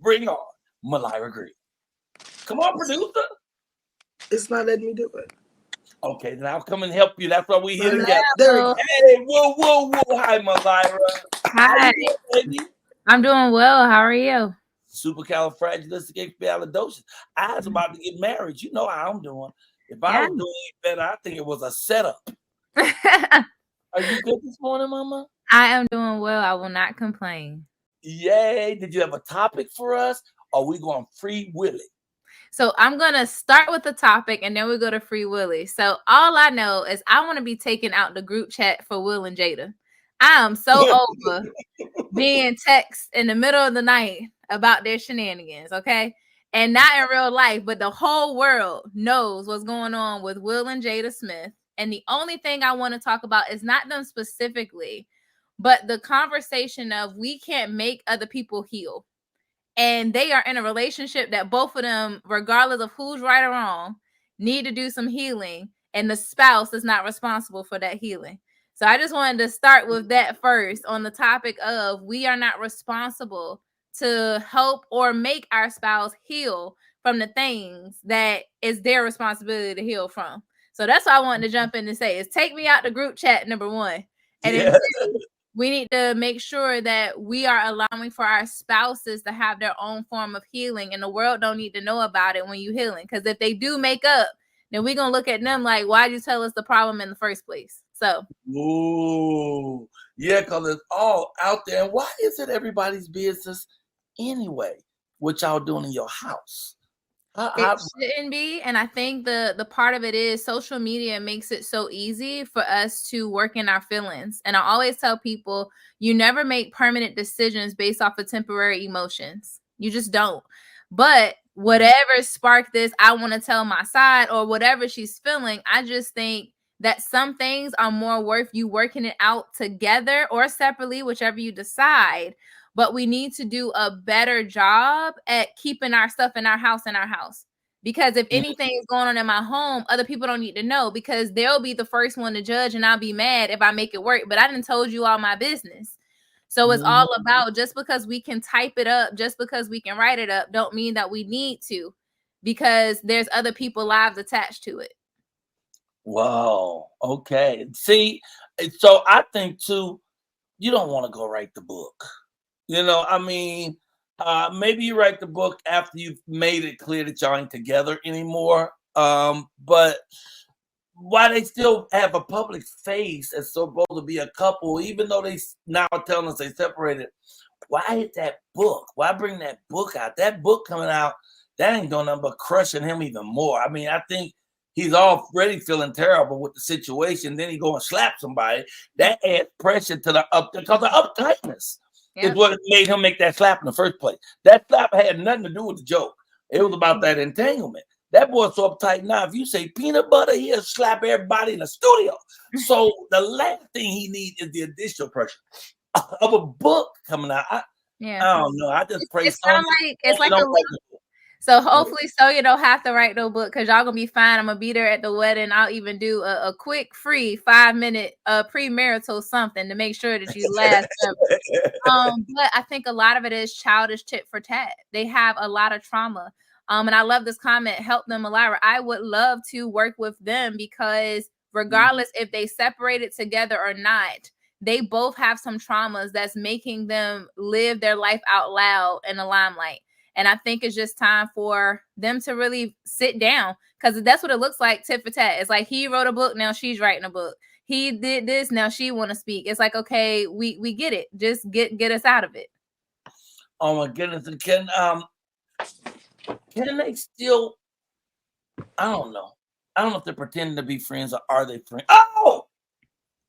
bring on Mylira Green. Come on, producer. It's not letting me do it. Okay, then I'll come and help you. That's why we here together. Hello. Hey, whoa, whoa, whoa. Hi, Mylira. Hi. Baby? I'm doing well. How are you? Supercalifragilisticexpialidocious. I was about to get married. You know how I'm doing. If I was doing any better, I think it was a setup. Are you good this morning, Mama? I am doing well. I will not complain. Yay. Did you have a topic for us? Or are we going Free Willy? So I'm going to start with the topic and then we go to Free Willy. So all I know is I want to be taking out the group chat for Will and Jada. I am so over being text in the middle of the night about their shenanigans, okay? And not in real life, but the whole world knows what's going on with Will and Jada Smith. And the only thing I want to talk about is not them specifically, but the conversation of we can't make other people heal. And they are in a relationship that both of them, regardless of who's right or wrong, need to do some healing. And the spouse is not responsible for that healing. So I just wanted to start with that first on the topic of we are not responsible to help or make our spouse heal from the things that is their responsibility to heal from. So that's what I wanted to jump in and say is take me out the group chat, number one. And then two, we need to make sure that we are allowing for our spouses to have their own form of healing, and the world don't need to know about it when you healing. Because if they do make up, then we're going to look at them like, why'd you tell us the problem in the first place? So. Ooh, yeah, because it's all out there. And why is it everybody's business anyway? What y'all doing in your house? It shouldn't be. And I think the part of it is social media makes it so easy for us to work in our feelings. And I always tell people, you never make permanent decisions based off of temporary emotions. You just don't. But whatever sparked this, I want to tell my side or whatever she's feeling, I just think that some things are more worth you working it out together or separately, whichever you decide. But we need to do a better job at keeping our stuff in our house. Because if anything is going on in my home, other people don't need to know because they'll be the first one to judge and I'll be mad if I make it work. But I didn't told you all my business. So it's all about just because we can type it up, just because we can write it up, don't mean that we need to because there's other people's lives attached to it. Wow. Okay. See, so I think too, you don't want to go write the book. You know, I mean, maybe you write the book after you've made it clear that y'all ain't together anymore. But why they still have a public face as supposed to be a couple, even though they now telling us they separated, why hit that book? Why bring that book out? That book coming out, that ain't doing nothing but crushing him even more. I mean, I think he's already feeling terrible with the situation. Then he go and slap somebody. That adds pressure to the because the uptightness. Is what made him make that slap in the first place. That slap had nothing to do with the joke. It was about that entanglement. That boy's so uptight now. If you say peanut butter, he'll slap everybody in the studio. So the last thing he needs is the additional pressure of a book coming out. I don't know. I just pray. It's like a little. So hopefully Soya don't have to write no book because y'all gonna be fine. I'm gonna be there at the wedding. I'll even do a quick free 5-minute premarital something to make sure that you last ever. But I think a lot of it is childish tit for tat. They have a lot of trauma. And I love this comment, help them, Mylira. I would love to work with them because regardless if they separated together or not, they both have some traumas that's making them live their life out loud in the limelight. And I think it's just time for them to really sit down because that's what it looks like, tit for tat. It's like he wrote a book, now she's writing a book. He did this, now she want to speak. It's like, okay, we get it. Just get us out of it. Oh my goodness. Can they still, I don't know. I don't know if they're pretending to be friends or are they friends? Oh!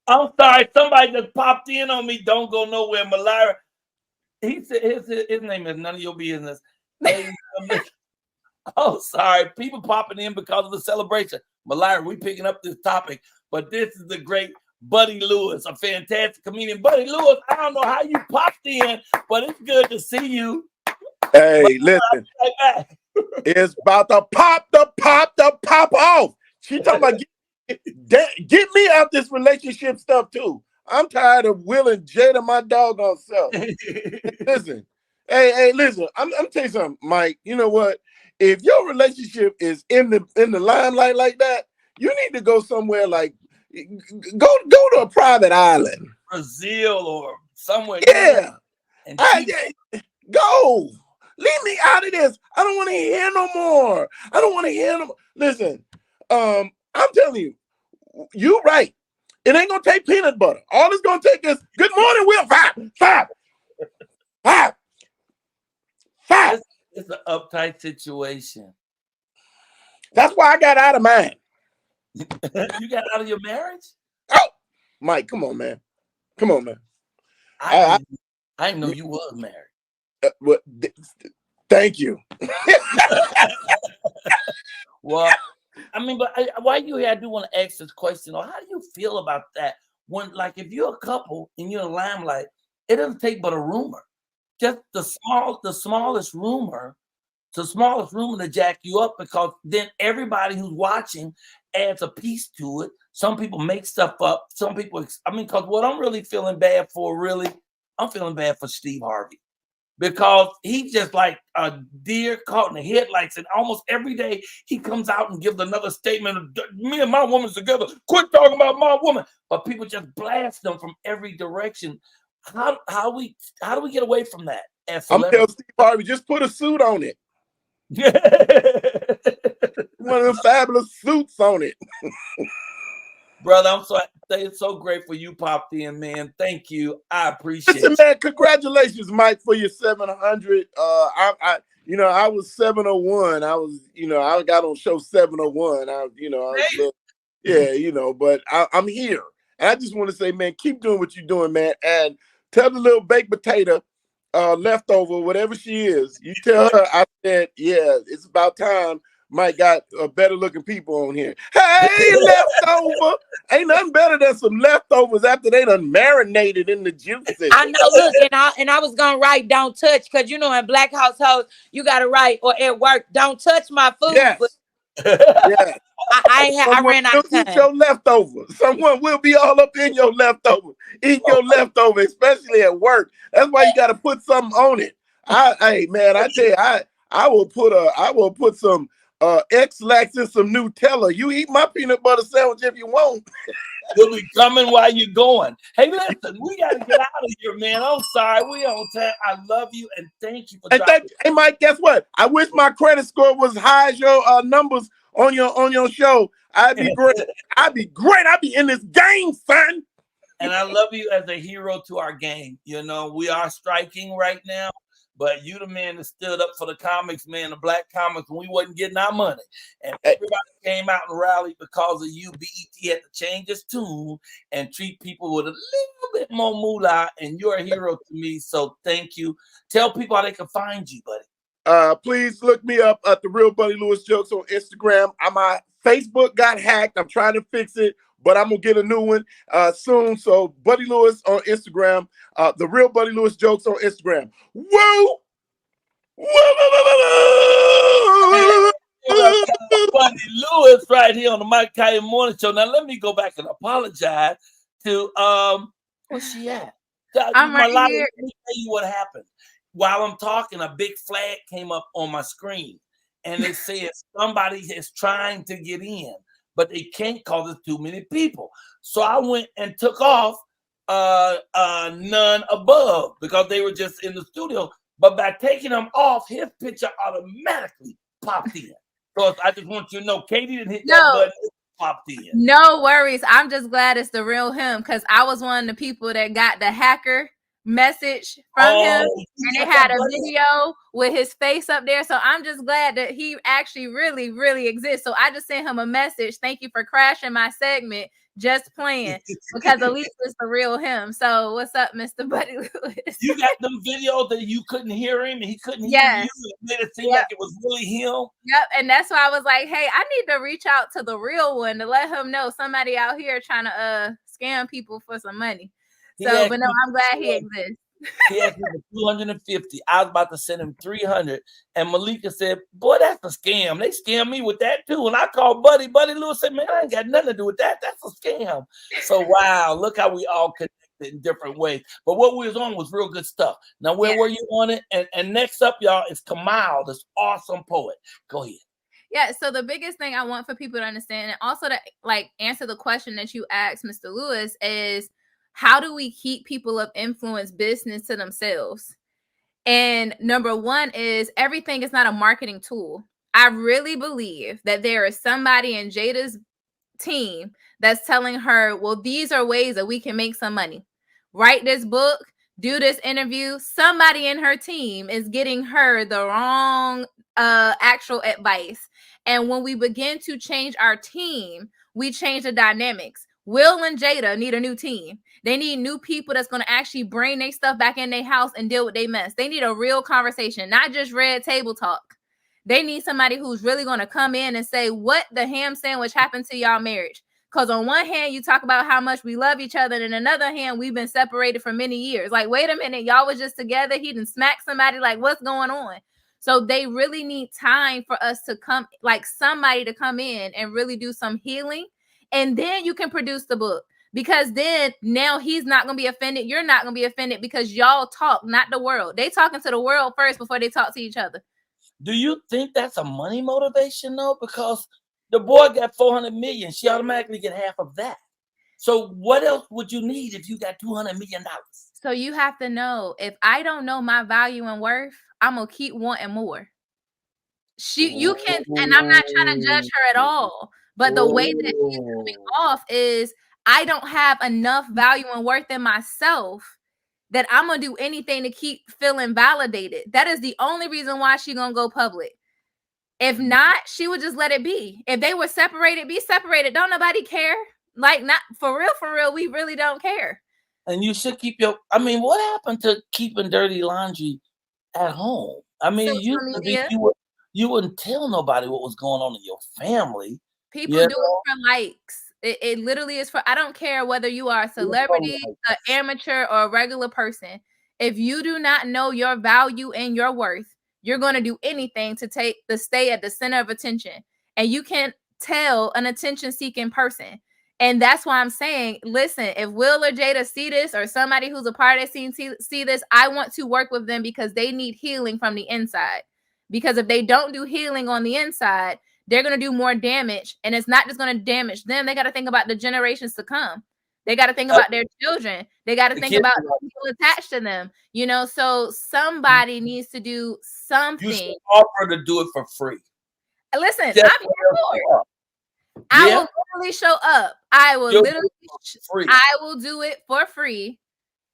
I'm sorry. Somebody just popped in on me. Don't go nowhere, Mylira. He said his name is none of your business. Oh, sorry. People popping in because of the celebration. Mylira, we picking up this topic, but this is the great Buddy Lewis, a fantastic comedian. Buddy Lewis, I don't know how you popped in, but it's good to see you. Hey, listen. It's about to pop off. She talking about get me out this relationship stuff too. I'm tired of Will and Jada, my doggone self. Listen, Hey, listen, I'm telling you something, Mike. You know what? If your relationship is in the limelight like that, you need to go somewhere like go to a private island. Brazil or somewhere. Yeah. And Go. Leave me out of this. I don't want to hear no more. I don't want to hear no more. Listen, I'm telling you, you right. It ain't gonna take peanut butter. All it's gonna take is good morning, Will. Five. It's an uptight situation. That's why I got out of mine. You got out of your marriage? Oh, Mike, come on, man. I didn't know you was married. Thank you. Well, I mean, but why you here? I do want to ask this question. Or how do you feel about that? When, like, if you're a couple and you're in the limelight, it doesn't take but a rumor, just the smallest rumor to jack you up, because then everybody who's watching adds a piece to it. Some people make stuff up. Some people, because what I'm really feeling bad for, I'm feeling bad for Steve Harvey, because he's just like a deer caught in the headlights, and almost every day he comes out and gives another statement of me and my woman's together. Quit talking about my woman. But people just blast them from every direction. How do we get away from that? I'm telling Steve Harvey, just put a suit on it. One of them fabulous suits on it. Brother, I'm so grateful you popped in, man. Thank you. I appreciate it. Man, congratulations, Mike, for your 700. I was 701. I got on show 701. But I'm here. And I just want to say, man, keep doing what you're doing, man. And tell the little baked potato leftover, whatever she is, you tell her I said, yeah, it's about time Mike got better looking people on here. Hey, leftover. Ain't nothing better than some leftovers after they done marinated in the juices. I know, look, and I was gonna write don't touch, because in black households you gotta write, or at work, don't touch my food. Yes. But yeah. I ran out of time. Eat your leftovers. Someone will be all up in your leftovers. Eat your leftovers, especially at work. That's why you got to put something on it. Hey man, I tell you, I will put some X-Lax and some Nutella. You eat my peanut butter sandwich if you want. You'll be coming while you're going. Hey, listen, we got to get out of here, man. I'm sorry. We on time. I love you and thank you for dropping. Hey, Mike, guess what? I wish my credit score was high as your numbers on your show. I'd be great. I'd be in this game, son. And I love you as a hero to our game. We are striking right now, but you the man that stood up for the comics, man, the black comics, when we wasn't getting our money. And everybody came out and rallied because of you. BET had to change its tune and treat people with a little bit more moolah, and you're a hero to me, so thank you. Tell people how they can find you, buddy. Please look me up at The Real Buddy Lewis Jokes on Instagram. My Facebook got hacked. I'm trying to fix it, but I'm going to get a new one soon. So Buddy Lewis on Instagram, The Real Buddy Lewis Jokes on Instagram. Woo! Buddy Lewis right here on the Mike Coylar Morning Show. Now, let me go back and apologize to, where's she at? I'm right here. Let me tell you what happened. While I'm talking, a big flag came up on my screen, and it says somebody is trying to get in, but they can't because there's too many people. So I went and took off none above, because they were just in the studio. But by taking them off, his picture automatically popped in. So I just want you to know, Katie didn't hit that button. It popped in. No worries. I'm just glad it's the real him, because I was one of the people that got the hacker message from him, and it had a video with his face up there. So I'm just glad that he actually really, really exists. So I just sent him a message. Thank you for crashing my segment. Just playing, because at least it's the real him. So what's up, Mr. Buddy Lewis? You got them videos that you couldn't hear him and he couldn't hear you. It made it seem like it was really him. Yep. And that's why I was like, hey, I need to reach out to the real one to let him know somebody out here trying to scam people for some money. So, but no, I'm glad he exists. He asked me for 250. I was about to send him 300. And Malika said, boy, that's a scam. They scammed me with that too. And I called Buddy. Buddy Lewis said, man, I ain't got nothing to do with that. That's a scam. So, wow, look how we all connected in different ways. But what we was on was real good stuff. Now, where were you on it? And next up, y'all, is Kamal, this awesome poet. Go ahead. Yeah, so the biggest thing I want for people to understand, and also to like answer the question that you asked, Mr. Lewis, is how do we keep people of influence business to themselves? And number one is everything is not a marketing tool. I really believe that there is somebody in Jada's team that's telling her, well, these are ways that we can make some money. Write this book, do this interview. Somebody in her team is getting her the wrong actual advice. And when we begin to change our team, we change the dynamics. Will and Jada need a new team. They need new people that's going to actually bring their stuff back in their house and deal with their mess. They need a real conversation, not just red table talk. They need somebody who's really going to come in and say what the ham sandwich happened to y'all marriage. Because on one hand, you talk about how much we love each other. And on another hand, we've been separated for many years. Like, wait a minute, y'all was just together. He didn't smack somebody. Like, what's going on? So they really need time for us to come, like somebody to come in and really do some healing. And then you can produce the book. Because then now he's not going to be offended. You're not going to be offended because y'all talk, not the world. They talking to the world first before they talk to each other. Do you think that's a money motivation though? Because the boy got 400 million. She automatically get half of that. So what else would you need if you got $200 million? So you have to know, if I don't know my value and worth, I'm going to keep wanting more. You can, and I'm not trying to judge her at all, but the way that she's coming off is I don't have enough value and worth in myself that I'm going to do anything to keep feeling validated. That is the only reason why she's going to go public. If not, she would just let it be. If they were separated, be separated. Don't nobody care. Like, not for real, we really don't care. And you should keep your, I mean, what happened to keeping dirty laundry at home? I mean, you wouldn't tell nobody what was going on in your family. People do it for likes. It literally is for, I don't care whether you are a celebrity, an amateur, or a regular person. If you do not know your value and your worth, you're going to do anything to stay at the center of attention. And you can't tell an attention-seeking person. And that's why I'm saying, listen, if Will or Jada see this, or somebody who's a part of that scene see this, I want to work with them because they need healing from the inside. Because if they don't do healing on the inside, they're going to do more damage. And it's not just going to damage them. They got to think about the generations to come. They got to think about their children. They got to think about the people attached to them. You know, so somebody needs to do something. You should offer to do it for free. Listen, I'm here for it. I will literally show up. I will do it for free.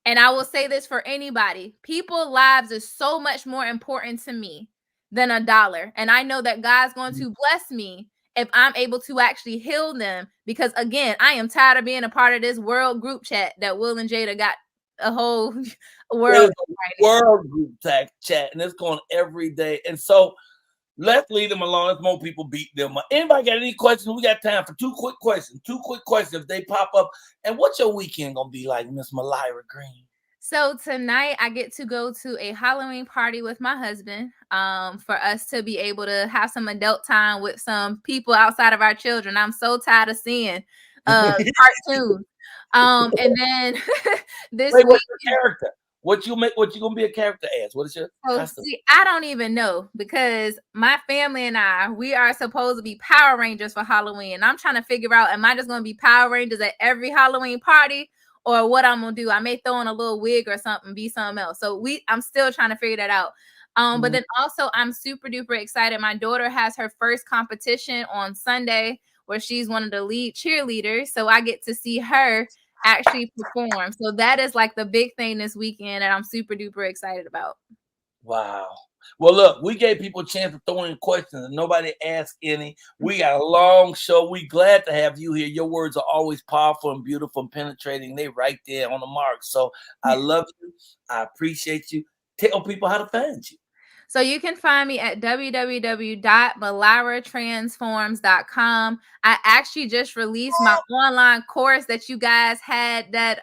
And I will say this for anybody. People's lives is so much more important to me than $1. And I know that God's going to bless me if I'm able to actually heal them. Because again, I am tired of being a part of this world group chat that Will and Jada got a whole world group chat, and it's going every day. And so let's leave them alone. Let's more people beat them. Anybody got any questions? We got time for two quick questions if they pop up. And what's your weekend gonna be like, Miss Mylira Green? So tonight I get to go to a Halloween party with my husband for us to be able to have some adult time with some people outside of our children. I'm so tired of seeing cartoons. And then this week, what's your character? What you gonna be a character as? What is your costume? See, I don't even know, because my family and we are supposed to be Power Rangers for Halloween. And I'm trying to figure out, am I just gonna be Power Rangers at every Halloween party, or what I'm gonna do? I may throw on a little wig or something, be something else. So I'm still trying to figure that out. But then also I'm super duper excited. My daughter has her first competition on Sunday where she's one of the lead cheerleaders. So I get to see her actually perform. So that is like the big thing this weekend that I'm super duper excited about. Wow. Well, look, we gave people a chance to throw in questions and nobody asked any. We got a long show. We glad to have you here. Your words are always powerful and beautiful and penetrating. They right there on the mark. So I love you. I appreciate you. Tell people how to find you. So you can find me at www.myliratransforms.com. I actually just released my online course that you guys had that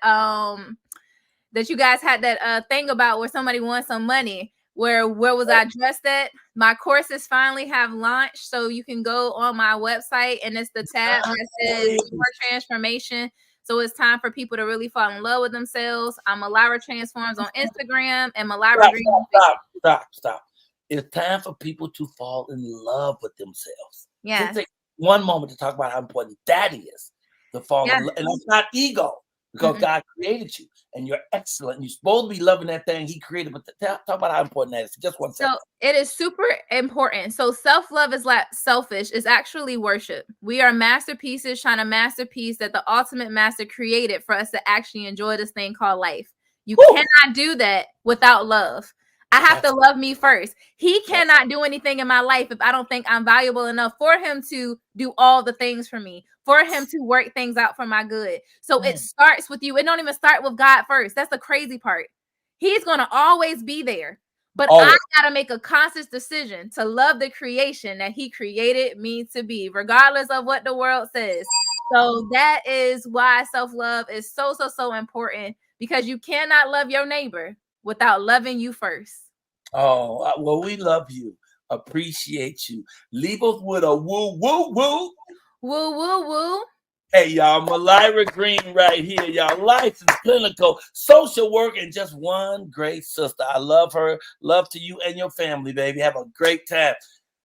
thing about where somebody wants some money. Where was I dressed at? My courses finally have launched, so you can go on my website and it's the tab that says Your Transformation. So it's time for people to really fall in love with themselves. I'm Mylira Transforms on Instagram and Mylira Green. Stop. It's time for people to fall in love with themselves. Yes. Take one moment to talk about how important that is to fall in love. And it's not ego, because God created you and you're excellent. You're supposed to be loving that thing He created. But talk about how important that is. Just 1 second. So it is super important. So self-love is like selfish. It's actually worship. We are masterpieces trying to masterpiece that the ultimate master created for us to actually enjoy this thing called life. You cannot do that without love. I have to love me first. He cannot do anything in my life if I don't think I'm valuable enough for him to do all the things for me, for him to work things out for my good. So it starts with you. It don't even start with God first. That's the crazy part. He's going to always be there. But I got to make a conscious decision to love the creation that He created me to be, regardless of what the world says. So that is why self-love is so important, because you cannot love your neighbor without loving you first. Oh, well, we love you. Appreciate you. Leave us with a woo, woo, woo. Woo, woo, woo. Hey, y'all, Mylira Green right here, y'all. Licensed clinical social work and just one great sister. I love her. Love to you and your family, baby. Have a great time.